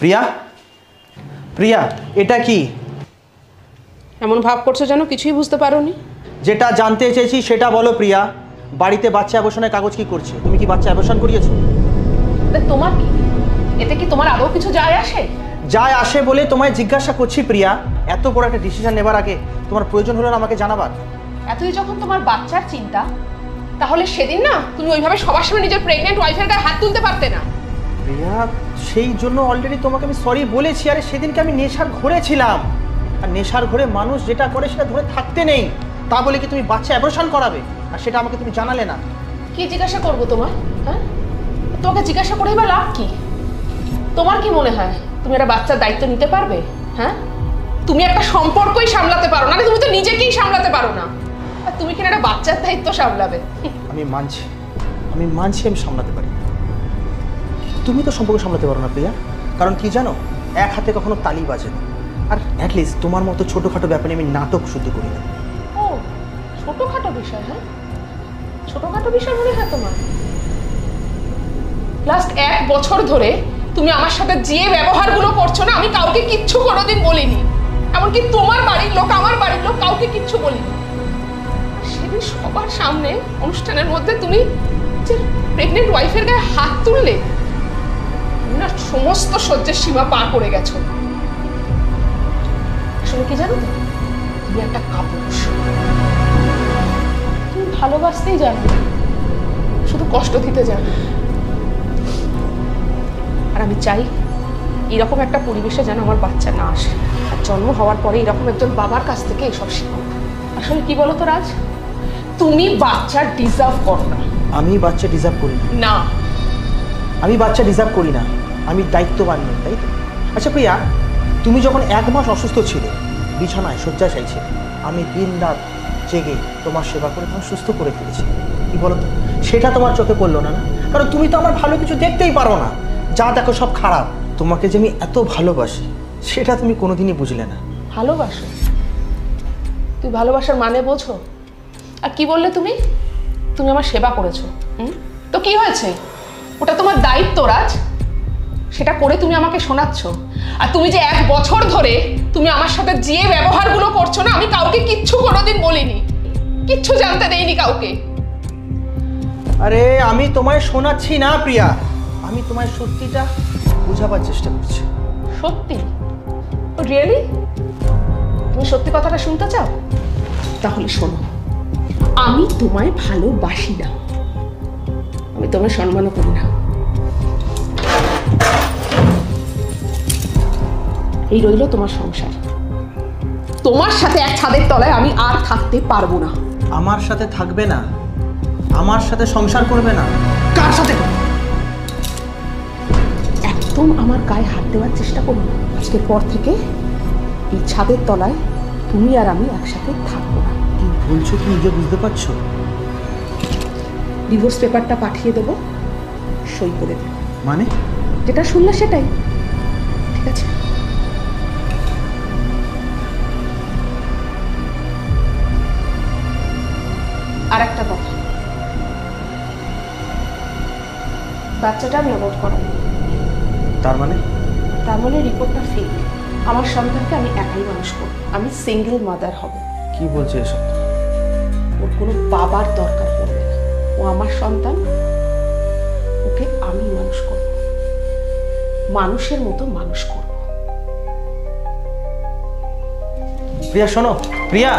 প্রিয়া, প্রিয়া, এটা কি? এমন ভাব করছো যেন কিছুই বুঝতে পারোনি। যেটা জানতে চেয়েছি সেটা বলো প্রিয়া। বাড়িতে বাচ্চা অ্যাবর্শনের কাগজ কি করছে? তুমি কি বাচ্চা অ্যাবর্শন করিয়েছো? তোমার কি এতে কি তোমার আদৌ কিছু যায় আসে? যায় আসে বলে তোমায় জিজ্ঞাসা করছি প্রিয়া। এত বড় একটা ডিসিশন নেবার আগে তোমার প্রয়োজন হলো না আমাকে জানাবার? এতই যখন তোমার বাচ্চার চিন্তা, তাহলে সেদিন না তুমি ওইভাবে সবার সামনে নিজের প্রেগন্যান্ট ওয়াইফের গায়ে হাত তুলতে পারতে না? প্রিয়া, সেই জন্য অলরেডি তোমাকে আমি সরি বলেছি। আরে সেদিনকে আমি নেশার ঘরে ছিলাম, আর নেশার ঘরে মানুষ যেটা করে সেটা ধরে থাকতে নেই। তা বলে কি তুমি বাচ্চা অ্যাবর্শন করাবে? আর সেটা আমাকে তুমি জানালে না। কি জিজ্ঞাসা করবো তোমার? হ্যাঁ, তোমাকে জিজ্ঞাসা করেই বা লাভ কি? তোমার কি মনে হয় তুমি একটা বাচ্চার দায়িত্ব নিতে পারবে? হ্যাঁ, তুমি একটা সম্পর্কই সামলাতে পারো না, তুমি তো নিজেকেই সামলাতে পারো না, আর তুমি কিনা একটা বাচ্চার দায়িত্ব সামলাবে? আমি মানছি আমি সামলাতে পারি। তুমি তো সম্পর্ক সামলাতে পারো না প্রিয়া। কারণ কি জানো, এক হাতে কখনো তালি বাজে না। আর অ্যাটলিস্ট তোমার মতো ছোটোখাটো ব্যাপারে আমি নাটক শুদ্ধ করি না। ও, ছোটখাটো বিষয়? হ্যাঁ, ছোটখাটো বিষয় মনে হয় তোমার? লাস্ট 1 বছর ধরে তুমি আমার সাথে যে ব্যবহারগুলো করছো না, আমি কাউকে কিচ্ছু কোনোদিন বলিনি। এমনকি তোমার বাড়ির লোক, আমার বাড়ির লোক, কাউকে কিচ্ছু বলিনি। সেদিন সবার সামনে অনুষ্ঠানের মধ্যে তুমি যে প্রেগনেন্ট ওয়াইফের গায়ে হাত তুললে, তুমি না সমস্ত সহ্যের সীমা পার করে গেছো। আসলে কি জানো তো, তুমি একটা কাপুরুষ। তুমি ভালোবাসতেই জানো, শুধু কষ্ট দিতে জানো। আর আমি চাই এরকম একটা পরিবেশে যেন আমার বাচ্চা না আসে, আর জন্ম হওয়ার পরে এরকম একজন বাবার কাছ থেকে এসব শিখো। আসলে কি বলো তো রাজ, তুমি বাচ্চা ডিজার্ভ করো না। আমি বাচ্চা ডিজার্ভ করি না, আমি বাচ্চা ডিজার্ভ করি না। আমি দায়িত্ববান নই, তাই তো? আচ্ছা প্রিয়া, তুমি যখন 1 মাস অসুস্থ ছিলে, বিছানায় শয্যা চাইছিলে, আমি দিন রাত জেগে তোমার সেবা করে তোমার সুস্থ করে ফেলেছি। কি বলো তো, সেটা তোমার চোখে পড়লো না? কারণ তুমি তো আমার ভালো কিছু দেখতেই পারো না, যা দেখো সব খারাপ। তোমাকে যে আমি এত ভালোবাসি সেটা তুমি কোনোদিনই বুঝলে না। ভালোবাসো? তুই ভালোবাসার মানে বোঝো? আর কি বললে তুমি? তুমি আমার সেবা করেছো। তো কি হয়েছে? ওটা তোমার দায়িত্ব রাজ, সেটা করে তুমি আমাকে শোনাচ্ছ। আর তুমি যে 1 বছর ধরে তুমি আমার সাথে যে ব্যবহারগুলো করছো না, আমি কাউকে কিচ্ছু কোনোদিন বলিনি, কিচ্ছু জানতে দেইনি কাউকে। আরে আমি তোমায় শোনাচ্ছি না প্রিয়া, আমি তোমায় সত্যিটা বোঝাবার চেষ্টা করছি। সত্যি? রিয়েলি? তুমি সত্যি কথাটা শুনতে চাও? তাহলে শোনো, আমি তোমায় ভালোবাসি না, আমি তোমায় সম্মানও করি না। এই রইল তোমার সংসার। তোমার সাথে এক ছাদের তলায় আমি আর থাকতে পারবো না। আমার সাথে থাকবে না? আমার সাথে সংসার করবে না? কার সাথে? একদম আমার গায়ে হাত দেওয়ার চেষ্টা করো না। আজকের পর থেকে এই ছাদের তলায় তুমি আর আমি একসাথে থাকবো না। কি বলছো কি নিজে বুঝতে পারছো? ডিভোর্স পেপারটা পাঠিয়ে দেবো, সই করে দেবো। মানে? যেটা শুনলে সেটাই, ঠিক আছে? আর একটা কথা, বাচ্চাটা আমি অ্যাবর্ট করাবো। তার মানে? তার মানে রিপোর্টটা ফেক। আমার সন্তানকে আমি একাই মানুষ করবো, আমি সিঙ্গেল মাদার হব। কি বলছে এসব? ওর কোনো বাবার দরকার পড়বে না, ও আমার সন্তান, ওকে আমি মানুষ করব, মানুষের মতো মানুষ করব। প্রিয়া শোনো, প্রিয়া।